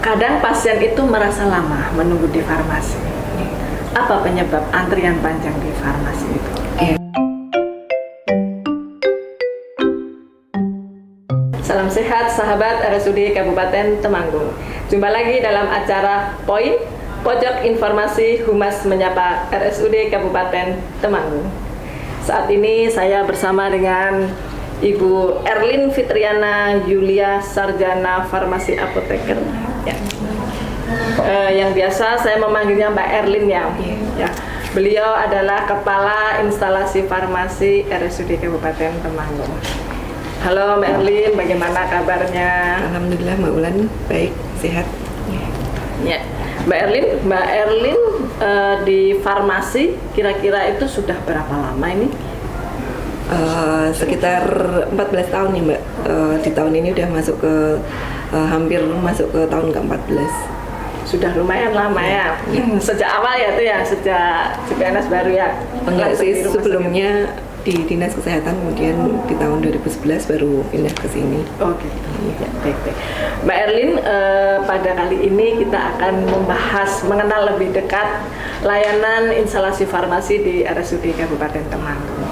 Kadang pasien itu merasa lama menunggu di farmasi. Apa penyebab antrian panjang di farmasi itu? Salam sehat sahabat RSUD Kabupaten Temanggung. Jumpa lagi dalam acara Poin Pojok Informasi Humas Menyapa RSUD Kabupaten Temanggung. Saat ini saya bersama dengan Ibu Erlin Fitriana Yulia Sarjana Farmasi Apoteker. Ya. Yang biasa saya memanggilnya Mbak Erlin ya. Ya. Beliau adalah Kepala Instalasi Farmasi RSUD Kabupaten Temanggung. Halo Mbak Erlin, bagaimana kabarnya? Alhamdulillah Mbak Ulan, baik, sehat. Ya. Mbak Erlin di farmasi kira-kira itu sudah berapa lama ini? Sekitar 14 tahun nih Mbak. Di tahun ini udah masuk ke hampir masuk ke tahun ke-14. Sudah lumayan lama ya. Sejak awal ya tuh ya, sejak CPNS baru ya. Enggak sih, sebelumnya di Dinas Kesehatan, kemudian di tahun 2011 baru pindah ke sini. Oh gitu. Ya, baik. Mbak Erlin, pada kali ini kita akan membahas mengenal lebih dekat layanan instalasi farmasi di RSUD Kabupaten Temanggung.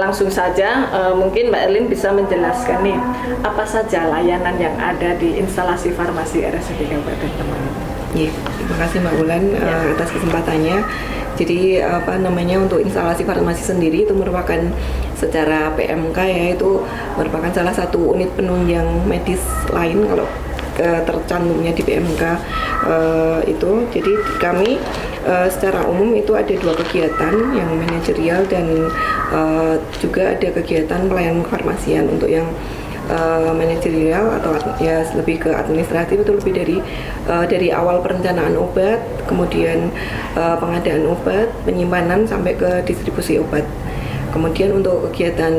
Langsung saja, mungkin Mbak Erlin bisa menjelaskan nih apa saja layanan yang ada di instalasi farmasi RSUD Kabupaten Temanggung. Terima kasih Mbak Ulan atas kesempatannya. Jadi untuk instalasi farmasi sendiri itu merupakan secara PMK ya, itu merupakan salah satu unit penunjang medis lain kalau tercantumnya di PMK itu. Jadi kami secara umum itu ada 2 kegiatan, yang manajerial dan juga ada kegiatan pelayanan kefarmasian. Untuk yang manajerial atau ya lebih ke administratif itu lebih dari awal perencanaan obat, kemudian pengadaan obat, penyimpanan sampai ke distribusi obat. Kemudian untuk kegiatan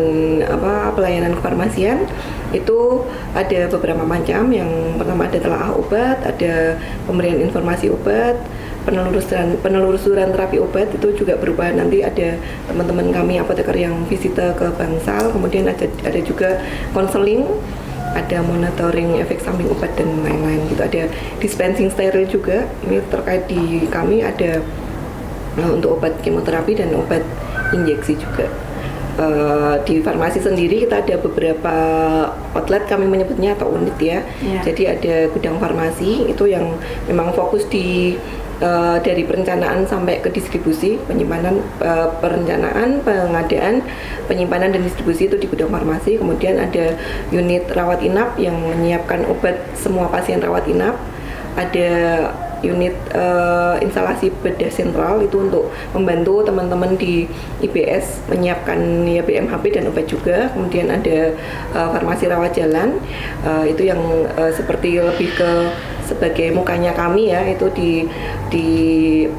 pelayanan kefarmasian itu ada beberapa macam. Yang pertama ada telaah obat, ada pemberian informasi obat, penelusuran terapi obat, itu juga berupa nanti ada teman-teman kami apoteker yang visita ke bangsal, kemudian ada juga konseling, ada monitoring efek samping obat dan lain-lain gitu. Ada dispensing steril juga, ini terkait di kami ada untuk obat kemoterapi dan obat injeksi juga. Di farmasi sendiri kita ada beberapa outlet, kami menyebutnya, atau unit ya. Jadi ada gudang farmasi itu yang memang fokus dari perencanaan sampai ke distribusi, penyimpanan, perencanaan, pengadaan, penyimpanan dan distribusi itu di gudang farmasi. Kemudian ada unit rawat inap yang menyiapkan obat semua pasien rawat inap. Ada unit instalasi bedah sentral itu untuk membantu teman-teman di IBS menyiapkan ya BMHP dan obat juga. Kemudian ada farmasi rawat jalan, itu yang seperti lebih ke sebagai mukanya kami ya, itu di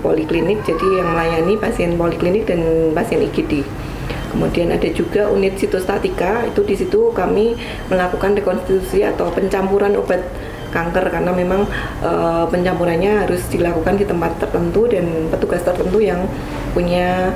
poliklinik, jadi yang melayani pasien poliklinik dan pasien IGD. Kemudian ada juga unit sitostatika, itu di situ kami melakukan rekonstitusi atau pencampuran obat kanker, karena memang pencampurannya harus dilakukan di tempat tertentu dan petugas tertentu yang punya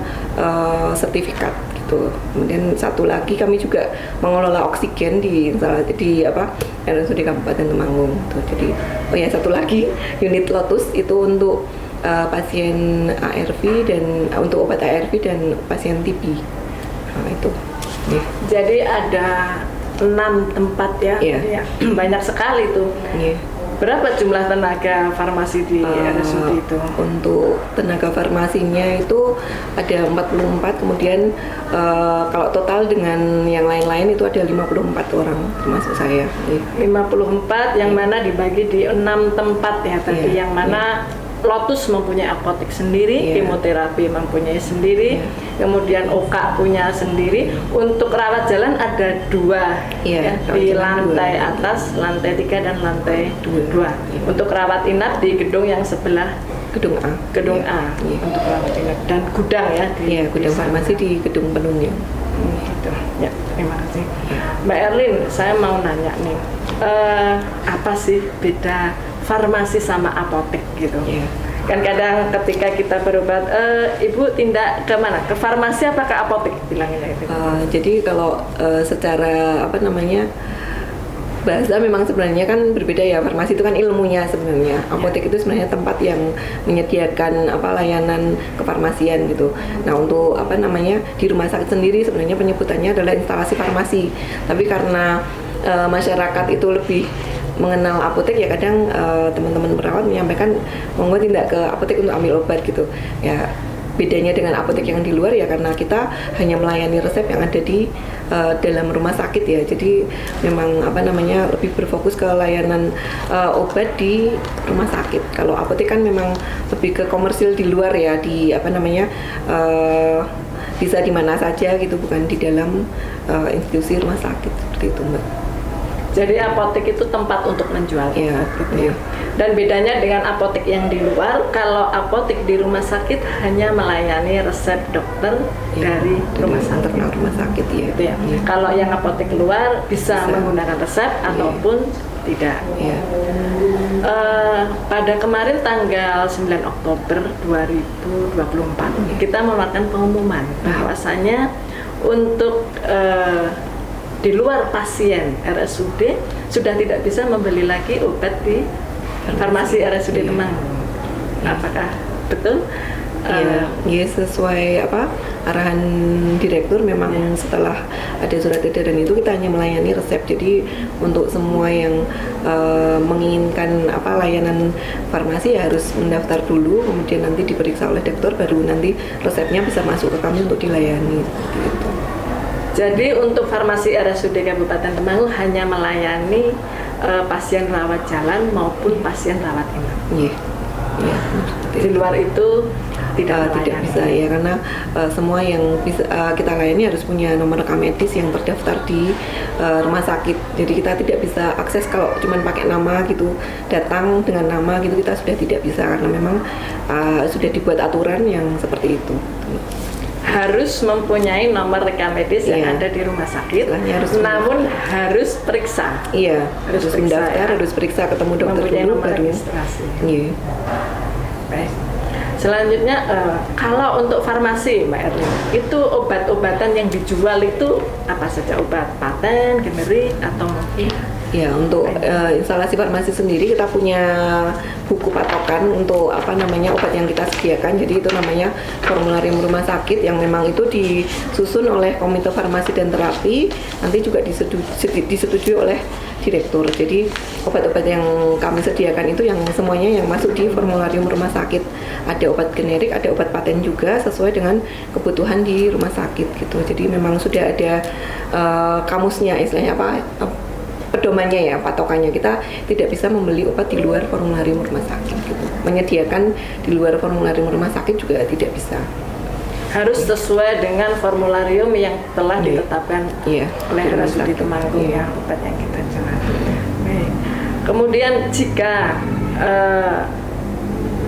sertifikat gitu. Kemudian satu lagi kami juga mengelola oksigen di RSUD Kabupaten Temanggung gitu. Jadi satu lagi unit Lotus itu untuk pasien ARV dan untuk obat ARV dan pasien TB. Itu. Jadi ada 6 tempat ya. Banyak sekali tuh. Berapa jumlah tenaga farmasi di RSUD itu? Untuk tenaga farmasinya itu ada 44, kemudian kalau total dengan yang lain-lain itu ada 54 orang termasuk saya. 54 yang mana dibagi di 6 tempat ya tadi, yang mana Lotus mempunyai apotek sendiri, kemoterapi mempunyai sendiri, kemudian OK punya sendiri. Untuk rawat jalan ada 2 di lantai atas, lantai 3 dan lantai 2. Untuk rawat inap di gedung yang sebelah gedung A. Untuk rawat inap dan gudang ya gudang farmasi di gedung penunjang. Gitu. Ya, terima kasih. Mbak Erlin, saya mau nanya nih, apa sih beda farmasi sama apotek gitu? Kan kadang ketika kita berobat, ibu tindak ke mana? Ke farmasi apa ke apotek bilangnya itu? Jadi kalau secara bahasa memang sebenarnya kan berbeda ya. Farmasi itu kan ilmunya sebenarnya. Apotek itu sebenarnya tempat yang menyediakan layanan kefarmasian gitu. Nah, untuk di rumah sakit sendiri sebenarnya penyebutannya adalah instalasi farmasi. Tapi karena masyarakat itu lebih mengenal apotek ya, kadang teman-teman perawat menyampaikan monggo tidak ke apotek untuk ambil obat gitu. Ya, bedanya dengan apotek yang di luar ya karena kita hanya melayani resep yang ada di dalam rumah sakit ya. Jadi memang lebih berfokus ke layanan obat di rumah sakit. Kalau apotek kan memang lebih ke komersil di luar ya, di bisa di mana saja gitu, bukan di dalam institusi rumah sakit seperti itu, Mbak. Jadi apotek itu tempat untuk menjual ya, gitu ya. Dan bedanya dengan apotek yang di luar, kalau apotek di rumah sakit hanya melayani resep dokter dari rumah sakit. Ya. Gitu ya. Kalau yang apotek luar bisa menggunakan resep ataupun tidak. Ya. Pada kemarin tanggal 9 Oktober 2024 kita mengeluarkan pengumuman bahwasanya untuk di luar pasien RSUD sudah tidak bisa membeli lagi obat di farmasi RSUD Temanggung. Apakah betul? Ya, sesuai arahan direktur, memang setelah ada surat edaran itu kita hanya melayani resep. Jadi untuk semua yang menginginkan layanan farmasi ya harus mendaftar dulu, kemudian nanti diperiksa oleh dokter, baru nanti resepnya bisa masuk ke kami untuk dilayani seperti itu. Jadi untuk farmasi RSUD Kabupaten Temanggung hanya melayani pasien rawat jalan maupun pasien rawat inap. Iya. Di luar itu tidak bisa ya, karena semua yang bisa kita layani harus punya nomor rekam medis yang terdaftar di rumah sakit. Jadi kita tidak bisa akses kalau cuma pakai nama gitu, datang dengan nama gitu, kita sudah tidak bisa karena memang sudah dibuat aturan yang seperti itu. Harus mempunyai nomor rekam medis yang ada di rumah sakit, namun harus periksa. Iya, harus mendaftar, harus periksa, ketemu dokter dulu baru. Iya. Baik. Selanjutnya, kalau untuk farmasi, Mbak Erlin, itu obat-obatan yang dijual itu apa saja? Obat paten, generik, atau mungkin? Ya, untuk instalasi farmasi sendiri kita punya buku patokan untuk obat yang kita sediakan. Jadi itu namanya formularium rumah sakit yang memang itu disusun oleh Komite Farmasi dan Terapi, nanti juga disetujui oleh direktur. Jadi obat-obat yang kami sediakan itu yang semuanya yang masuk di formularium rumah sakit. Ada obat generik, ada obat paten juga sesuai dengan kebutuhan di rumah sakit gitu. Jadi memang sudah ada kamusnya, istilahnya pedomannya ya, patokannya. Kita tidak bisa membeli obat di luar formularium rumah sakit gitu. Menyediakan di luar formularium rumah sakit juga tidak bisa. Harus sesuai dengan formularium yang telah ditetapkan oleh RSUD Temanggung ya, obat yang kita jual. Baik. Kemudian jika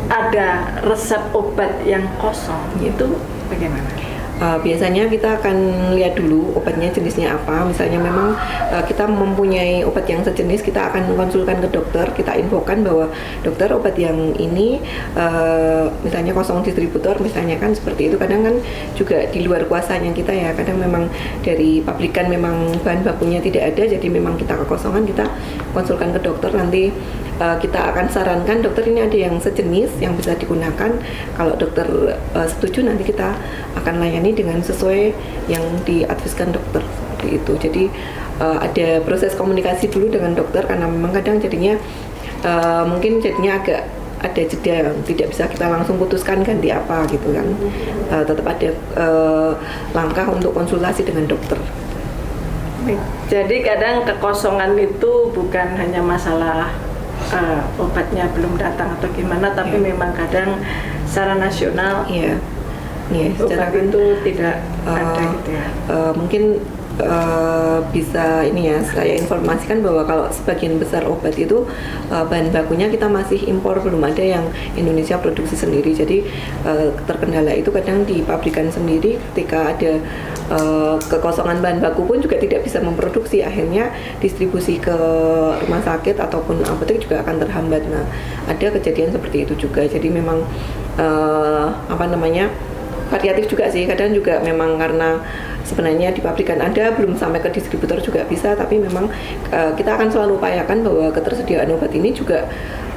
ada resep obat yang kosong, itu bagaimana? Biasanya kita akan lihat dulu obatnya jenisnya apa. Misalnya memang kita mempunyai obat yang sejenis, kita akan konsulkan ke dokter, kita infokan bahwa dokter obat yang ini misalnya kosong distributor, misalnya kan seperti itu. Kadang kan juga di luar kuasanya kita ya, kadang memang dari pabrikan memang bahan bakunya tidak ada, jadi memang kita kekosongan, kita konsulkan ke dokter, nanti kita akan sarankan dokter ini ada yang sejenis yang bisa digunakan. Kalau dokter setuju, nanti kita akan layani dengan sesuai yang diadviskan dokter seperti itu. Jadi ada proses komunikasi dulu dengan dokter karena memang kadang jadinya mungkin jadinya agak ada jeda, tidak bisa kita langsung putuskan ganti apa gitu kan. Tetap ada langkah untuk konsultasi dengan dokter. Jadi kadang kekosongan itu bukan hanya masalah obatnya belum datang atau gimana, tapi memang kadang secara nasional obat itu tidak ada gitu ya. Mungkin bisa ini ya, saya informasikan bahwa kalau sebagian besar obat itu bahan bakunya kita masih impor, belum ada yang Indonesia produksi sendiri. Jadi terkendala itu kadang di pabrikan sendiri, ketika ada kekosongan bahan baku pun juga tidak bisa memproduksi, akhirnya distribusi ke rumah sakit ataupun apotek juga akan terhambat. Nah, ada kejadian seperti itu juga. Jadi memang variatif juga sih, kadang juga memang karena sebenarnya di pabrikan ada, belum sampai ke distributor juga bisa, tapi memang kita akan selalu upayakan bahwa ketersediaan obat ini juga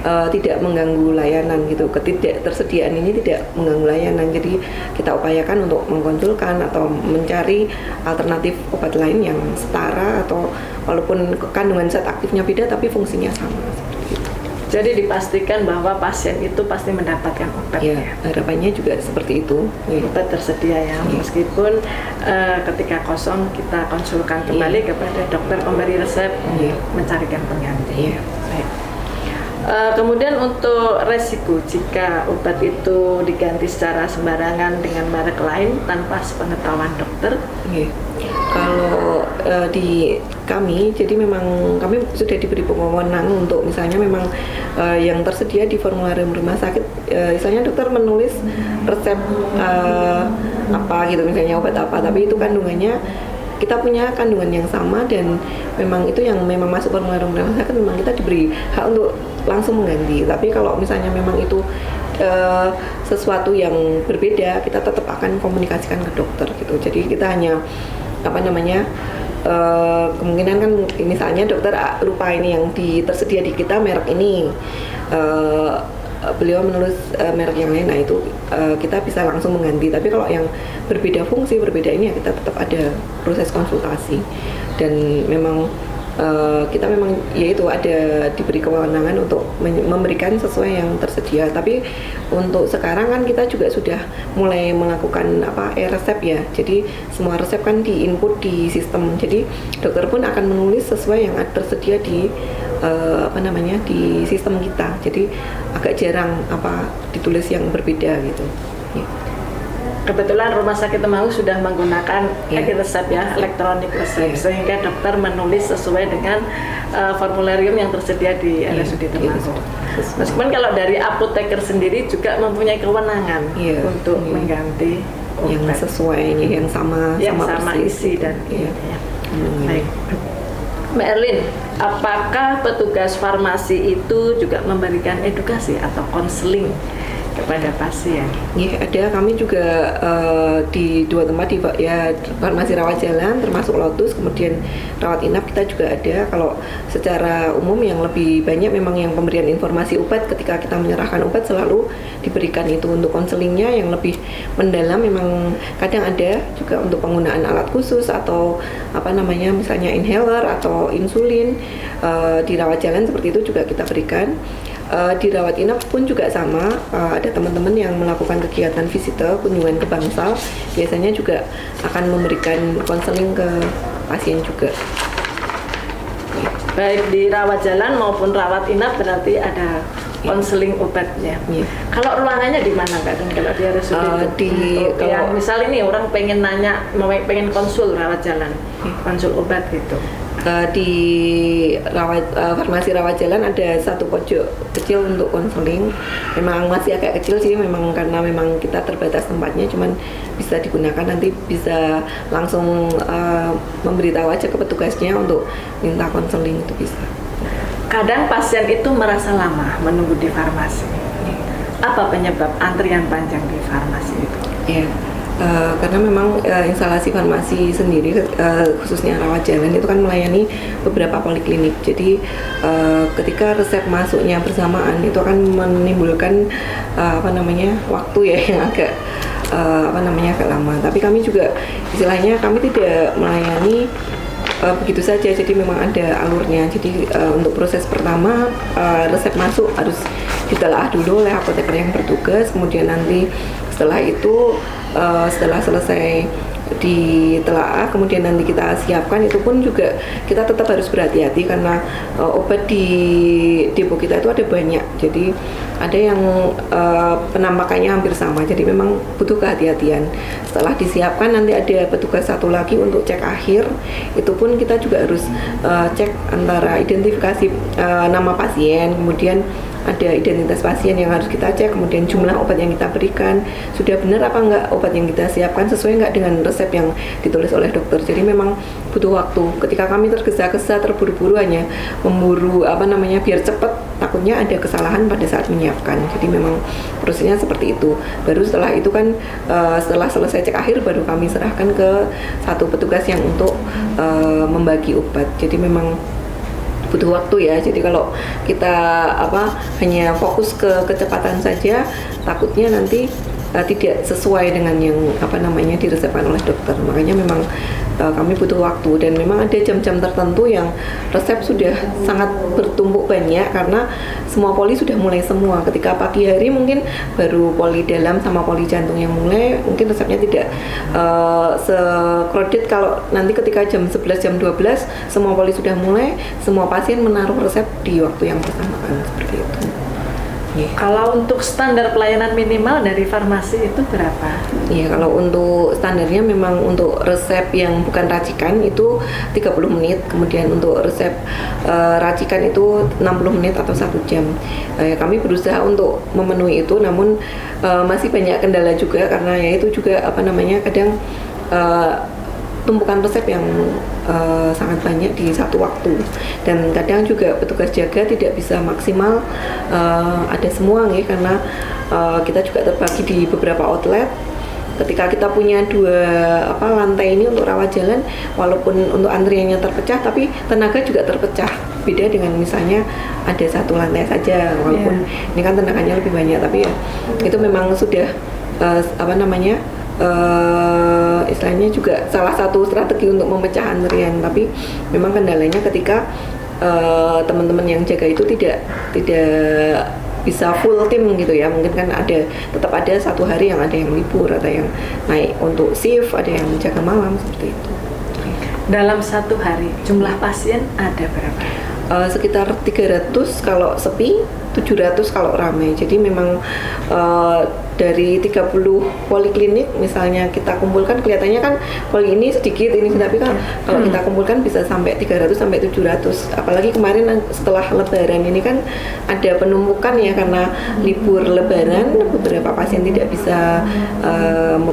tidak mengganggu layanan gitu. Ketidaktersediaan ini tidak mengganggu layanan, jadi kita upayakan untuk mengkonsulkan atau mencari alternatif obat lain yang setara atau walaupun kandungan zat aktifnya beda tapi fungsinya sama seperti itu. Jadi dipastikan bahwa pasien itu pasti mendapatkan obat. Ya, harapannya juga seperti itu. Obat tersedia ya, meskipun ketika kosong kita konsulkan kembali kepada dokter pemberi resep mencarikan pengganti. Baik. Kemudian untuk resiko jika obat itu diganti secara sembarangan dengan merek lain tanpa sepengetahuan dokter. Kalau di kami, jadi memang kami sudah diberi wewenang untuk misalnya memang yang tersedia di formularium rumah sakit, misalnya dokter menulis resep apa gitu, misalnya obat apa, tapi itu kandungannya kita punya kandungan yang sama dan memang itu yang memang masuk formularium rumah sakit, memang kita diberi hak untuk langsung mengganti. Tapi kalau misalnya memang itu sesuatu yang berbeda, kita tetap akan komunikasikan ke dokter gitu. Jadi kita hanya kemungkinan kan misalnya dokter lupa ini yang tersedia di kita merek ini, beliau menulis merek yang lain, nah itu kita bisa langsung mengganti. Tapi kalau yang berbeda fungsi, berbeda ini ya kita tetap ada proses konsultasi dan memang kita memang yaitu ada diberi kewenangan untuk memberikan sesuai yang tersedia. Tapi untuk sekarang kan kita juga sudah mulai melakukan e-resep ya. Jadi semua resep kan di-input di sistem. Jadi dokter pun akan menulis sesuai yang tersedia di di sistem kita. Jadi agak jarang ditulis yang berbeda gitu. Ya. Kebetulan Rumah Sakit Temanggung sudah menggunakan e-resep ya, elektronik resep, sehingga dokter menulis sesuai dengan formularium yang tersedia di RSUD Temanggung. Meskipun kalau dari apoteker sendiri juga mempunyai kewenangan untuk mengganti yang sesuai, yang sama isi dan baik. Mbak Erlin, apakah petugas farmasi itu juga memberikan edukasi atau konseling kepada pasien? Iya, ada. Kami juga di dua tempat ya, farmasi rawat jalan termasuk Lotus, kemudian rawat inap kita juga ada. Kalau secara umum yang lebih banyak memang yang pemberian informasi obat, ketika kita menyerahkan obat selalu diberikan itu untuk konselingnya yang lebih mendalam. Memang kadang ada juga untuk penggunaan alat khusus atau misalnya inhaler atau insulin di rawat jalan seperti itu juga kita berikan. Di rawat inap pun juga sama, ada teman-teman yang melakukan kegiatan visitor, kunjungan ke bangsal, biasanya juga akan memberikan konseling ke pasien juga. Baik di rawat jalan maupun rawat inap berarti ada konseling obatnya. Kalau ruangannya di mana Kak? Kalau di RSUD kalau misal ini orang pengen pengen konsul rawat jalan, konsul obat gitu. Di farmasi rawat jalan ada satu pojok kecil untuk konseling. Memang masih agak kecil sih, memang karena memang kita terbatas tempatnya, cuman bisa digunakan, nanti bisa langsung memberitahu aja ke petugasnya untuk minta konseling, itu bisa. Kadang pasien itu merasa lama menunggu di farmasi. Apa penyebab antrian panjang di farmasi itu? Karena memang instalasi farmasi sendiri khususnya rawat jalan itu kan melayani beberapa poliklinik. Jadi ketika resep masuknya bersamaan itu akan menimbulkan waktu ya yang agak agak lama. Tapi kami juga istilahnya kami tidak melayani begitu saja, jadi memang ada alurnya. Jadi untuk proses pertama resep masuk harus ditelaah dulu oleh apoteker yang bertugas, kemudian nanti setelah itu setelah selesai ditelaah, kemudian nanti kita siapkan. Itu pun juga kita tetap harus berhati-hati karena obat di depo kita itu ada banyak, jadi ada yang penampakannya hampir sama, jadi memang butuh kehati-hatian. Setelah disiapkan nanti ada petugas satu lagi untuk cek akhir, itu pun kita juga harus cek antara identifikasi nama pasien, kemudian ada identitas pasien yang harus kita cek, kemudian jumlah obat yang kita berikan sudah benar apa enggak, obat yang kita siapkan sesuai enggak dengan resep yang ditulis oleh dokter. Jadi memang butuh waktu. Ketika kami tergesa-gesa, terburu-buru, hanya memburu biar cepat, takutnya ada kesalahan pada saat menyiapkan. Jadi memang prosesnya seperti itu. Baru setelah itu kan setelah selesai cek akhir baru kami serahkan ke satu petugas yang untuk membagi obat. Jadi memang butuh waktu ya. Jadi kalau kita hanya fokus ke kecepatan saja, takutnya nanti tidak sesuai dengan yang diresepkan oleh dokter. Makanya memang kami butuh waktu, dan memang ada jam-jam tertentu yang resep sudah sangat bertumpuk banyak karena semua poli sudah mulai semua. Ketika pagi hari mungkin baru poli dalam sama poli jantung yang mulai, mungkin resepnya tidak se-crowded. Kalau nanti ketika jam 11, jam 12 semua poli sudah mulai, semua pasien menaruh resep di waktu yang bersamaan, seperti itu. Kalau untuk standar pelayanan minimal dari farmasi itu berapa? Iya, kalau untuk standarnya memang untuk resep yang bukan racikan itu 30 menit, kemudian untuk resep racikan itu 60 menit atau 1 jam. Kami berusaha untuk memenuhi itu, namun masih banyak kendala juga karena yaitu juga kadang tumpukan resep yang sangat banyak di satu waktu, dan kadang juga petugas jaga tidak bisa maksimal ada semua nih, karena kita juga terbagi di beberapa outlet. Ketika kita punya 2 lantai ini untuk rawat jalan, walaupun untuk antriannya terpecah, tapi tenaga juga terpecah. Beda dengan misalnya ada 1 lantai saja, walaupun ini kan tenaganya lebih banyak, tapi ya itu memang sudah istilahnya juga salah satu strategi untuk memecah antrian. Tapi memang kendalanya ketika teman-teman yang jaga itu tidak bisa full tim gitu ya. Mungkin kan tetap ada 1 hari yang ada yang libur, ada yang naik untuk shift, ada yang jaga malam, seperti itu. Dalam 1 hari jumlah pasien ada berapa? Sekitar 300 kalau sepi, 700 kalau ramai. Jadi memang dari 30 poliklinik misalnya kita kumpulkan, kelihatannya kan poli ini sedikit ini, tapi kan kalau kita kumpulkan bisa sampai 300 sampai 700. Apalagi kemarin setelah lebaran ini kan ada penumpukan ya, karena libur lebaran beberapa pasien tidak bisa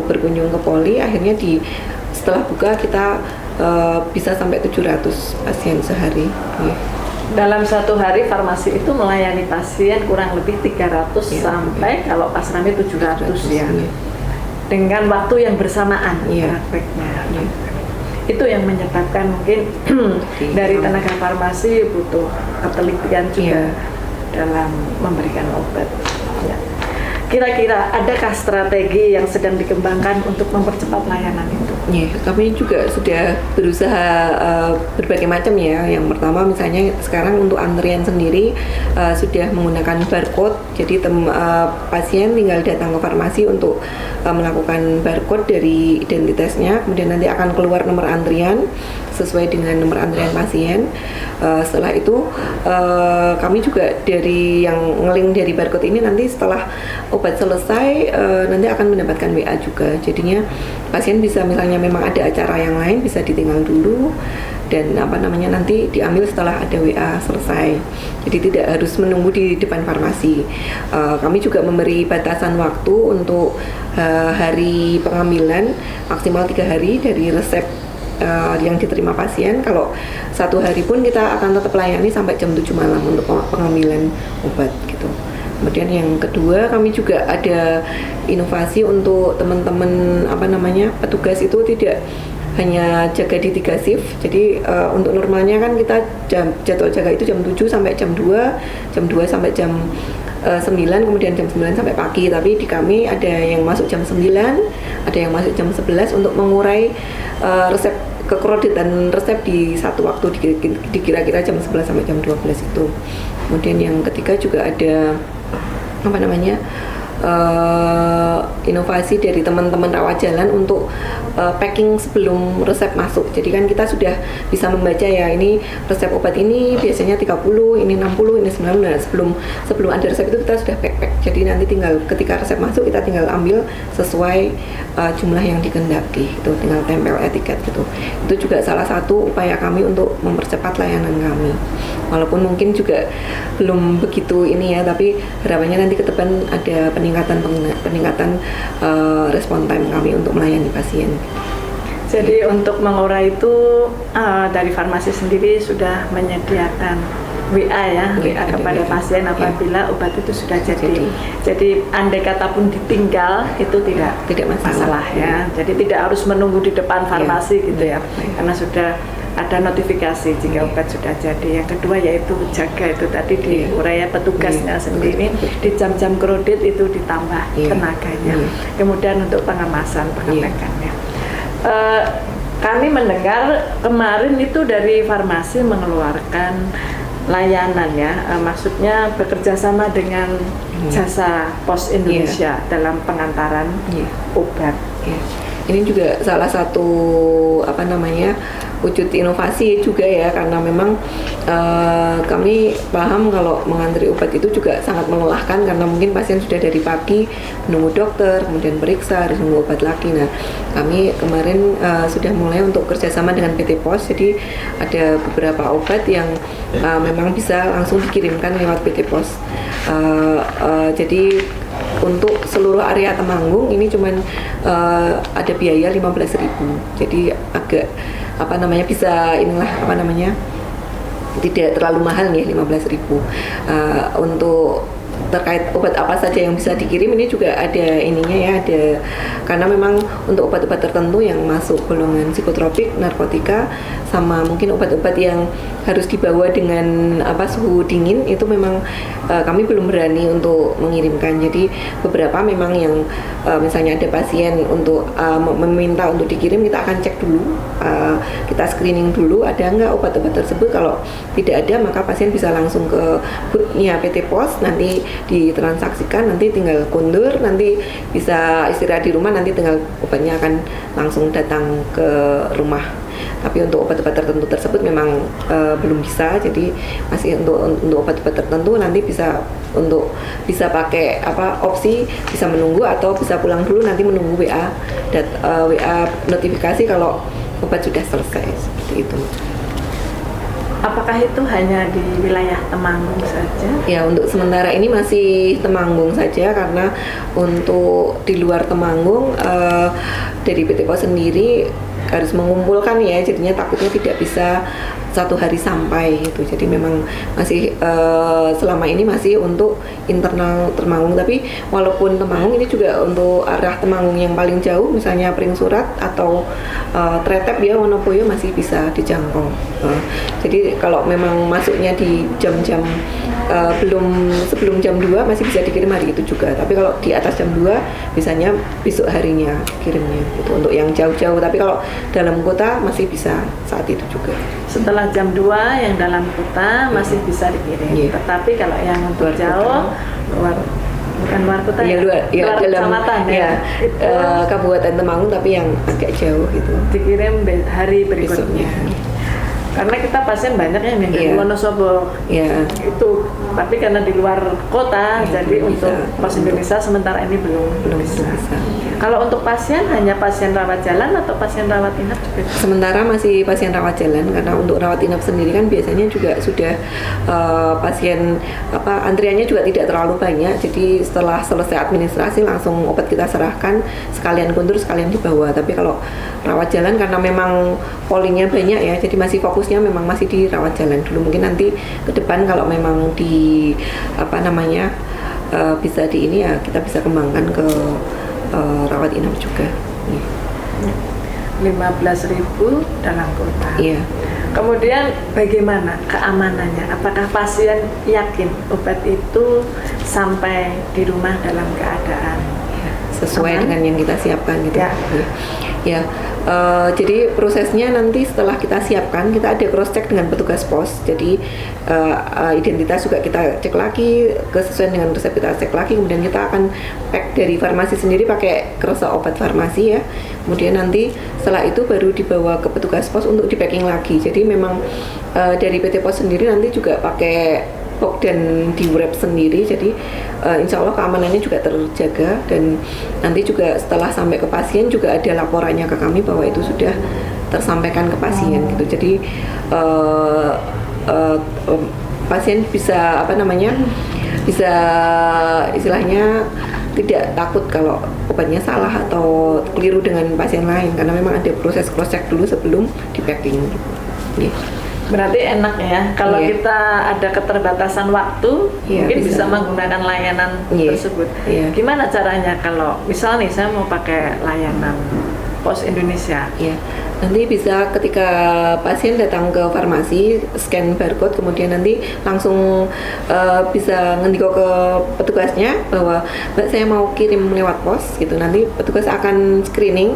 berkunjung ke poli. Akhirnya setelah buka kita bisa sampai 700 pasien sehari. Dalam 1 hari farmasi itu melayani pasien kurang lebih 300 sampai kalau pas rame 700 ya. Dengan waktu yang bersamaan prakteknya. Itu yang menyebabkan mungkin dari tenaga farmasi butuh ketelitian juga dalam memberikan obat. Kira-kira adakah strategi yang sedang dikembangkan untuk mempercepat layanan itu? Ya, kami juga sudah berusaha berbagai macam ya. Yang pertama misalnya sekarang untuk antrian sendiri sudah menggunakan barcode. Jadi pasien tinggal datang ke farmasi untuk melakukan barcode dari identitasnya, kemudian nanti akan keluar nomor antrian sesuai dengan nomor antrian pasien. Setelah itu kami juga dari yang ngelink dari barcode ini, nanti setelah obat selesai nanti akan mendapatkan WA juga. Jadinya pasien bisa, misalnya memang ada acara yang lain, bisa ditinggal dulu dan nanti diambil setelah ada WA selesai. Jadi tidak harus menunggu di depan farmasi. Kami juga memberi batasan waktu untuk hari pengambilan maksimal 3 hari dari resep yang diterima pasien. Kalau 1 hari pun kita akan tetap layani sampai jam 7 malam untuk pengambilan obat gitu. Kemudian yang kedua, kami juga ada inovasi untuk teman-teman petugas itu tidak hanya jaga di 3 shift. Jadi untuk normalnya kan kita jadwal jaga itu jam 7 sampai jam 2 sampai jam 9, kemudian jam 9 sampai pagi. Tapi di kami ada yang masuk jam 9, ada yang masuk jam 11 untuk mengurai resep kekrodetan resep di satu waktu di kira-kira jam 11 sampai jam 12 itu. Kemudian yang ketiga juga ada inovasi dari teman-teman rawat jalan untuk packing sebelum resep masuk. Jadi kan kita sudah bisa membaca ya, ini resep obat ini biasanya 30, ini 60, ini 90. Sebelum ada resep itu kita sudah pack. Jadi nanti tinggal ketika resep masuk kita tinggal ambil sesuai jumlah yang dikehendaki. Itu tinggal tempel etiket gitu. Itu juga salah satu upaya kami untuk mempercepat layanan kami. Walaupun mungkin juga belum begitu ini ya, tapi harapannya nanti ke depan ada peningkatan respon time kami untuk melayani pasien. Jadi untuk mengurai itu dari farmasi sendiri sudah menyediakan WA ya, WA ada kepada WA. pasien apabila obat itu sudah jadi. Jadi andai kata pun ditinggal itu tidak masalah ya. Jadi tidak harus menunggu di depan farmasi gitu ya, karena sudah ada notifikasi jika obat sudah jadi. Yang kedua yaitu jaga itu tadi di uraya petugasnya sendiri di jam-jam kredit itu ditambah tenaganya. Kemudian untuk pengemasan pengecekannya. Kami mendengar kemarin itu dari farmasi mengeluarkan layanan ya, maksudnya bekerja sama dengan jasa Pos Indonesia dalam pengantaran obat. Ini juga salah satu wujud inovasi juga ya, karena memang kami paham kalau mengantri obat itu juga sangat melelahkan karena mungkin pasien sudah dari pagi menunggu dokter, kemudian periksa, harus menunggu obat lagi. Nah, kami kemarin sudah mulai untuk kerjasama dengan PT Pos, jadi ada beberapa obat yang memang bisa langsung dikirimkan lewat PT Pos. Jadi untuk seluruh area Temanggung ini cuman ada biaya 15.000. Jadi agak bisa tidak terlalu mahal nih 15.000. Untuk terkait obat apa saja yang bisa dikirim ini juga ada ininya ya, ada karena memang untuk obat-obat tertentu yang masuk golongan psikotropik, narkotika, sama mungkin obat-obat yang harus dibawa dengan suhu dingin itu memang kami belum berani untuk mengirimkan. Jadi beberapa memang yang misalnya ada pasien untuk meminta untuk dikirim, kita akan cek dulu, kita screening dulu ada nggak obat-obat tersebut. Kalau tidak ada maka pasien bisa langsung ke booth-nya PT Pos, nanti ditransaksikan, nanti tinggal kundur, nanti bisa istirahat di rumah, nanti tinggal obatnya akan langsung datang ke rumah. Tapi untuk obat-obat tertentu tersebut memang belum bisa, jadi masih untuk obat-obat tertentu nanti bisa pakai opsi bisa menunggu atau bisa pulang dulu, nanti menunggu WA notifikasi kalau obat sudah selesai, seperti itu. Apakah itu hanya di wilayah Temanggung saja? Ya, untuk sementara ini masih Temanggung saja, karena untuk di luar Temanggung dari PT Pos sendiri harus mengumpulkan ya, jadinya takutnya tidak bisa satu hari sampai itu. Jadi memang masih selama ini masih untuk internal Temanggung, tapi walaupun Temanggung ini juga untuk arah Temanggung yang paling jauh, misalnya Pringsurat atau Tretep ya, Wonoboyo masih bisa dijangkau. Jadi kalau memang masuknya di jam-jam sebelum jam 2 masih bisa dikirim hari itu juga, tapi kalau di atas jam 2 biasanya besok harinya kirimnya gitu untuk yang jauh-jauh. Tapi kalau dalam kota masih bisa saat itu juga. Setelah jam 2 yang dalam kota masih bisa dikirim. Tetapi kalau yang untuk jauh bukan luar kota luar dalam kecamatan ya, Kabupaten Temanggung tapi yang agak jauh gitu, dikirim hari berikutnya. Karena kita pasien banyak yang dari Wonosobo itu, tapi karena di luar kota jadi untuk Pos Indonesia sementara ini belum bisa. Kalau untuk pasien hanya pasien rawat jalan atau pasien rawat inap juga? Sementara masih pasien rawat jalan, karena untuk rawat inap sendiri kan biasanya juga sudah pasien antriannya juga tidak terlalu banyak. Jadi setelah selesai administrasi langsung obat kita serahkan, sekalian kundur sekalian dibawa. Tapi kalau rawat jalan karena memang pollingnya banyak ya, jadi masih fokusnya memang masih di rawat jalan dulu. Mungkin nanti ke depan kalau memang di bisa di ini ya, kita bisa kembangkan ke rawat inap juga. 15.000 dalam kota. Iya. Kemudian bagaimana keamanannya? Apakah pasien yakin obat itu sampai di rumah dalam keadaan sesuai dengan yang kita siapkan gitu? Ya. Jadi prosesnya nanti setelah kita siapkan, kita ada cross check dengan petugas pos. Jadi identitas juga kita cek lagi, kesesuaian dengan resep kita cek lagi. Kemudian kita akan pack dari farmasi sendiri pakai kerasa obat farmasi ya. Kemudian nanti setelah itu baru dibawa ke petugas pos untuk di packing lagi. Jadi memang dari PT Pos sendiri nanti juga pakai box dan di wrap sendiri, jadi insya Allah keamanannya juga terjaga. Dan nanti juga setelah sampai ke pasien juga ada laporannya ke kami bahwa itu sudah tersampaikan ke pasien gitu. Jadi pasien bisa bisa istilahnya tidak takut kalau obatnya salah atau keliru dengan pasien lain, karena memang ada proses cross check dulu sebelum di packing gitu. Berarti enak ya, kalau Iya. kita ada keterbatasan waktu, Iya, mungkin bisa bisa. menggunakan layanan Iya. tersebut. Iya. Gimana caranya kalau misal nih saya mau pakai layanan Pos Indonesia? Ya, nanti bisa ketika pasien datang ke farmasi, scan barcode, kemudian nanti langsung bisa ngendiko ke petugasnya bahwa Mbak saya mau kirim lewat pos gitu. Nanti petugas akan screening.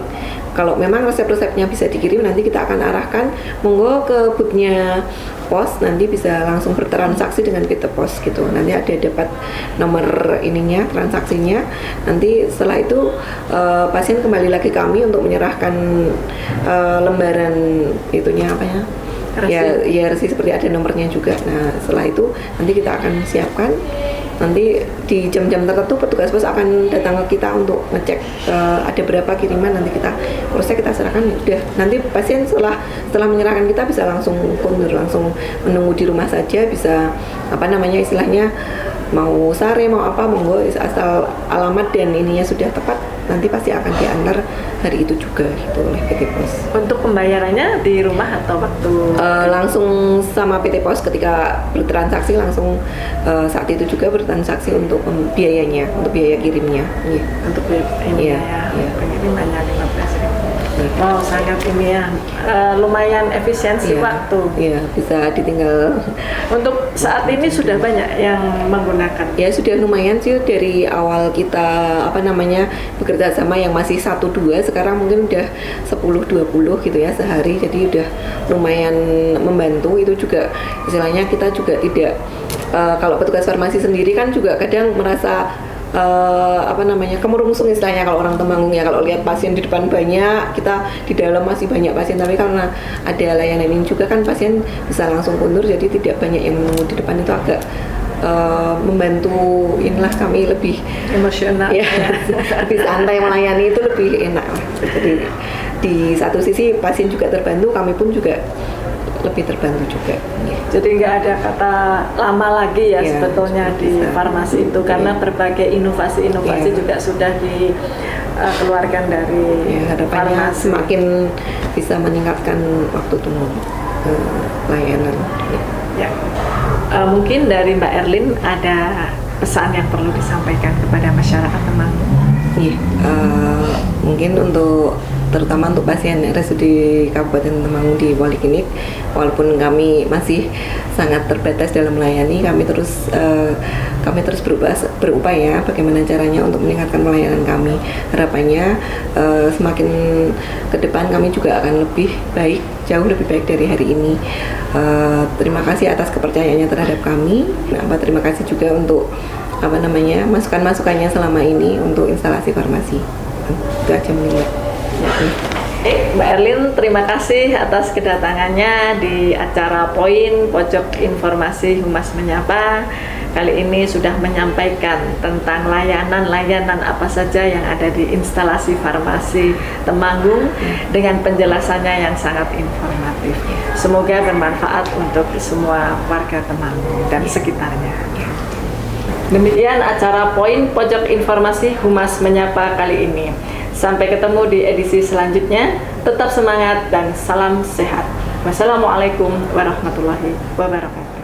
Kalau memang resep-resepnya bisa dikirim, nanti kita akan arahkan monggo ke boothnya pos, nanti bisa langsung bertransaksi dengan PT Pos gitu. Nanti ada dapat nomor ininya, transaksinya. Nanti setelah itu pasien kembali lagi kami untuk menyerahkan lembaran itunya apa ya? Ya resi seperti ada nomornya juga. Nah setelah itu nanti kita akan siapkan. Nanti di jam-jam tertentu petugas pos akan datang ke kita untuk ngecek ada berapa kiriman, nanti kita proses, kita serahkan. Udah nanti pasien setelah menyerahkan kita bisa langsung kundur, langsung menunggu di rumah saja, bisa apa namanya istilahnya mau sare mau apa monggo, asal alamat dan ininya sudah tepat nanti pasti akan diantar hari itu juga gitu oleh PT Pos. Untuk pembayarannya di rumah atau waktu? Langsung sama PT Pos ketika bertransaksi langsung saat itu juga bertransaksi untuk biayanya, untuk biaya kirimnya. Iya. Untuk ini Iya, ya, iya. pengirimannya 15.000. Iya. Wow, sangat ini ya, lumayan efisiensi Iya, waktu. iya, bisa ditinggal. Untuk saat ini sudah banyak yang menggunakan. Ya sudah lumayan sih dari awal kita apa namanya bekerja sama yang masih 1-2, sekarang mungkin udah 10-20 gitu ya sehari, jadi udah lumayan membantu. Itu juga istilahnya kita juga tidak kalau petugas farmasi sendiri kan juga kadang merasa apa namanya kemurungsung istilahnya kalau orang Temanggung ya, kalau lihat pasien di depan banyak, kita di dalam masih banyak pasien, tapi karena ada layanan ini juga kan pasien bisa langsung kundur, jadi tidak banyak yang menunggu di depan. Itu agak membantu inilah kami lebih Emosional. ya, lebih santai melayani, itu lebih enak. Jadi di satu sisi pasien juga terbantu, kami pun juga lebih terbantu juga. Jadi nggak ada kata lama lagi ya, Ya, sebetulnya di bisa. farmasi itu, karena berbagai inovasi-inovasi Ya. juga sudah dikeluarkan dari Ya, harapannya farmasi. semakin bisa meningkatkan waktu tunggu layanan. Ya. Mungkin dari Mbak Erlin ada pesan yang perlu disampaikan kepada masyarakat Temanggung. Iya, mungkin untuk terutama untuk pasien RSUD Kabupaten Temanggung di Poliklinik, walaupun kami masih sangat terbatas dalam melayani, kami terus berupaya bagaimana caranya untuk meningkatkan pelayanan kami. Harapannya semakin ke depan kami juga akan lebih baik, jauh lebih baik dari hari ini. Terima kasih atas kepercayaannya terhadap kami. Terima kasih juga untuk apa namanya masukan-masukannya selama ini untuk instalasi farmasi. Itu aja mungkin. Mbak Erlin, terima kasih atas kedatangannya di acara Poin Pojok Informasi Humas Menyapa. Kali ini sudah menyampaikan tentang layanan-layanan apa saja yang ada di instalasi farmasi Temanggung dengan penjelasannya yang sangat informatif. Semoga bermanfaat untuk semua warga Temanggung dan sekitarnya. Demikian acara Poin Pojok Informasi Humas Menyapa kali ini. Sampai ketemu di edisi selanjutnya. Tetap semangat dan salam sehat. Wassalamualaikum warahmatullahi wabarakatuh.